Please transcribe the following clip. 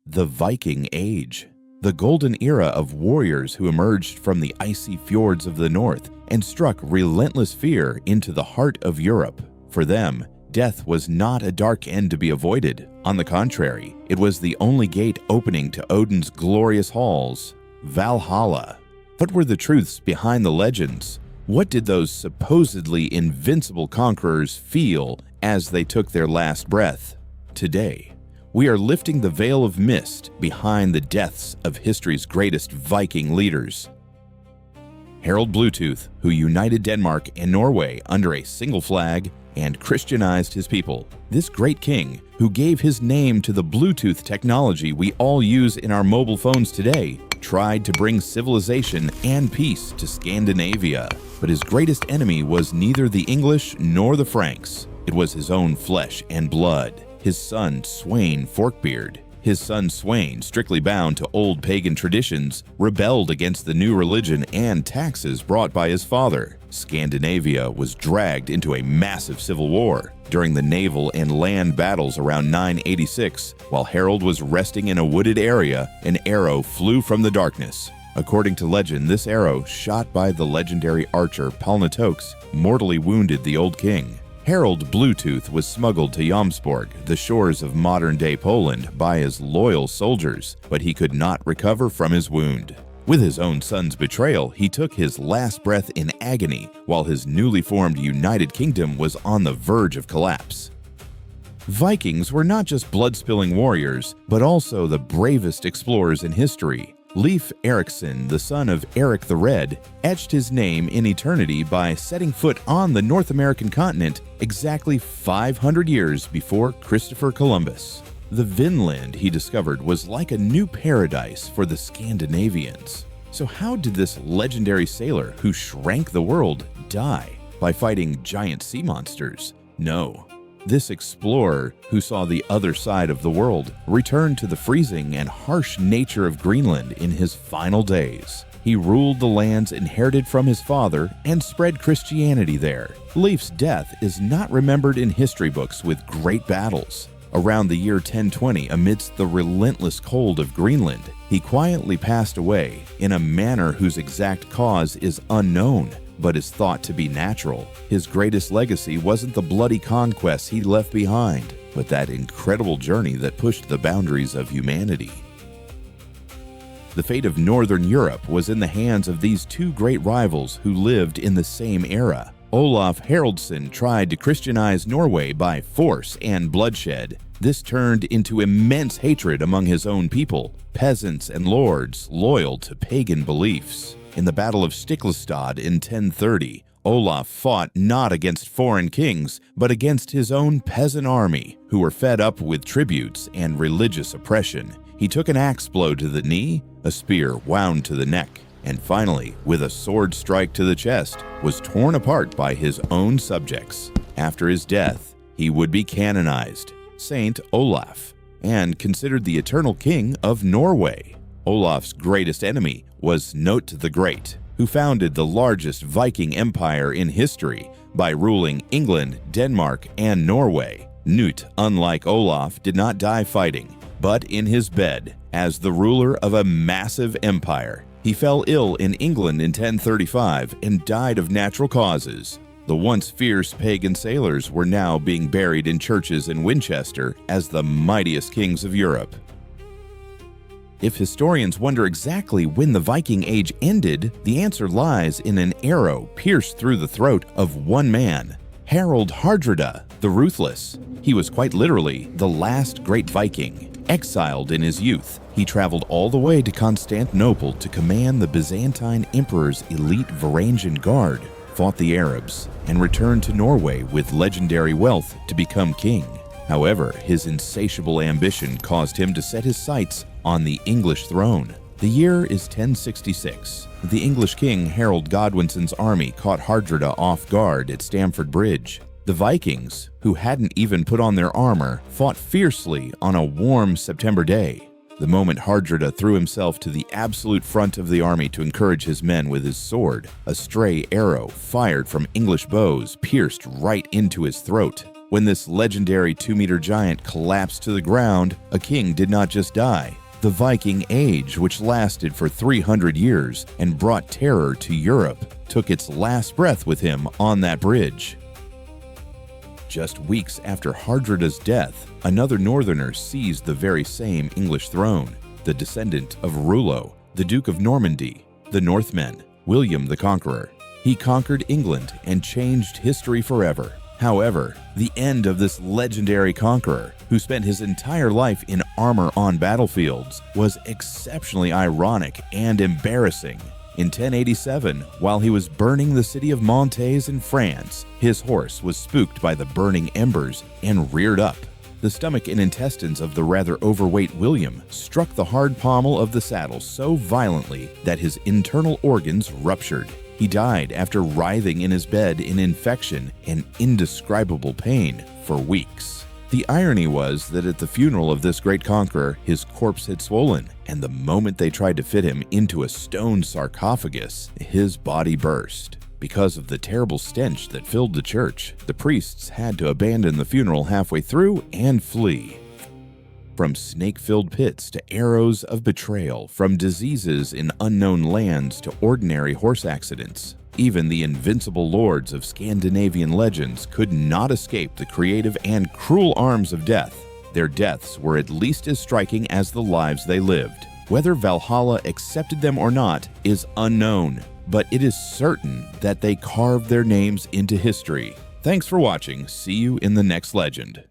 The Viking Age, the golden era of warriors who emerged from the icy fjords of the north and struck relentless fear into the heart of Europe. For them, death was not a dark end to be avoided. On the contrary, it was the only gate opening to Odin's glorious halls, Valhalla. What were the truths behind the legends? What did those supposedly invincible conquerors feel as they took their last breath? Today, we are lifting the veil of mist behind the deaths of history's greatest Viking leaders. Harald Bluetooth, who united Denmark and Norway under a single flag and Christianized his people. This great king, who gave his name to the Bluetooth technology we all use in our mobile phones today, tried to bring civilization and peace to Scandinavia. But his greatest enemy was neither the English nor the Franks. It was his own flesh and blood. His son, Sweyn Forkbeard. His son Sweyn, strictly bound to old pagan traditions, rebelled against the new religion and taxes brought by his father. Scandinavia was dragged into a massive civil war. During the naval and land battles around 986, while Harald was resting in a wooded area, an arrow flew from the darkness. According to legend, this arrow, shot by the legendary archer Palnatoke, mortally wounded the old king. Harald Bluetooth was smuggled to Jomsborg, the shores of modern-day Poland, by his loyal soldiers, but he could not recover from his wound. With his own son's betrayal, he took his last breath in agony, while his newly formed United Kingdom was on the verge of collapse. Vikings were not just blood-spilling warriors, but also the bravest explorers in history. Leif Erikson, the son of Eric the Red, etched his name in eternity by setting foot on the North American continent exactly 500 years before Christopher Columbus. The Vinland he discovered was like a new paradise for the Scandinavians. So how did this legendary sailor who shrank the world die? By fighting giant sea monsters? No. This explorer, who saw the other side of the world, returned to the freezing and harsh nature of Greenland in his final days. He ruled the lands inherited from his father and spread Christianity there. Leif's death is not remembered in history books with great battles. Around the year 1020, amidst the relentless cold of Greenland, he quietly passed away in a manner whose exact cause is unknown, but is thought to be natural. His greatest legacy wasn't the bloody conquests he left behind, but that incredible journey that pushed the boundaries of humanity. The fate of Northern Europe was in the hands of these two great rivals who lived in the same era. Olaf Haraldsson tried to Christianize Norway by force and bloodshed. This turned into immense hatred among his own people, peasants and lords loyal to pagan beliefs. In the Battle of Stiklestad in 1030, Olaf fought not against foreign kings, but against his own peasant army, who were fed up with tributes and religious oppression. He took an axe blow to the knee, a spear wound to the neck, and finally, with a sword strike to the chest, was torn apart by his own subjects. After his death, he would be canonized, Saint Olaf, and considered the eternal king of Norway. Olaf's greatest enemy was Cnut the Great, who founded the largest Viking Empire in history by ruling England, Denmark, and Norway. Cnut, unlike Olaf, did not die fighting, but in his bed as the ruler of a massive empire. He fell ill in England in 1035 and died of natural causes. The once fierce pagan sailors were now being buried in churches in Winchester as the mightiest kings of Europe. If historians wonder exactly when the Viking Age ended, the answer lies in an arrow pierced through the throat of one man, Harald Hardrada, the Ruthless. He was quite literally the last great Viking. Exiled in his youth, he traveled all the way to Constantinople to command the Byzantine Emperor's elite Varangian Guard, fought the Arabs, and returned to Norway with legendary wealth to become king. However, his insatiable ambition caused him to set his sights on the English throne. The year is 1066. The English king Harold Godwinson's army caught Hardrada off guard at Stamford Bridge. The Vikings, who hadn't even put on their armor, fought fiercely on a warm September day. The moment Hardrada threw himself to the absolute front of the army to encourage his men with his sword, a stray arrow fired from English bows pierced right into his throat. When this legendary 2-meter giant collapsed to the ground, a king did not just die. The Viking Age, which lasted for 300 years and brought terror to Europe, took its last breath with him on that bridge. Just weeks after Hardrada's death, another northerner seized the very same English throne, the descendant of Rollo, the Duke of Normandy, the Northmen, William the Conqueror. He conquered England and changed history forever. However, the end of this legendary conqueror, who spent his entire life in armor on battlefields, was exceptionally ironic and embarrassing. In 1087, while he was burning the city of Mantes in France, his horse was spooked by the burning embers and reared up. The stomach and intestines of the rather overweight William struck the hard pommel of the saddle so violently that his internal organs ruptured. He died after writhing in his bed in infection and indescribable pain for weeks. The irony was that at the funeral of this great conqueror, his corpse had swollen, and the moment they tried to fit him into a stone sarcophagus, his body burst. Because of the terrible stench that filled the church, the priests had to abandon the funeral halfway through and flee. From snake-filled pits to arrows of betrayal, from diseases in unknown lands to ordinary horse accidents, even the invincible lords of Scandinavian legends could not escape the creative and cruel arms of death. Their deaths were at least as striking as the lives they lived. Whether Valhalla accepted them or not is unknown, but it is certain that they carved their names into history. Thanks for watching. See you in the next legend.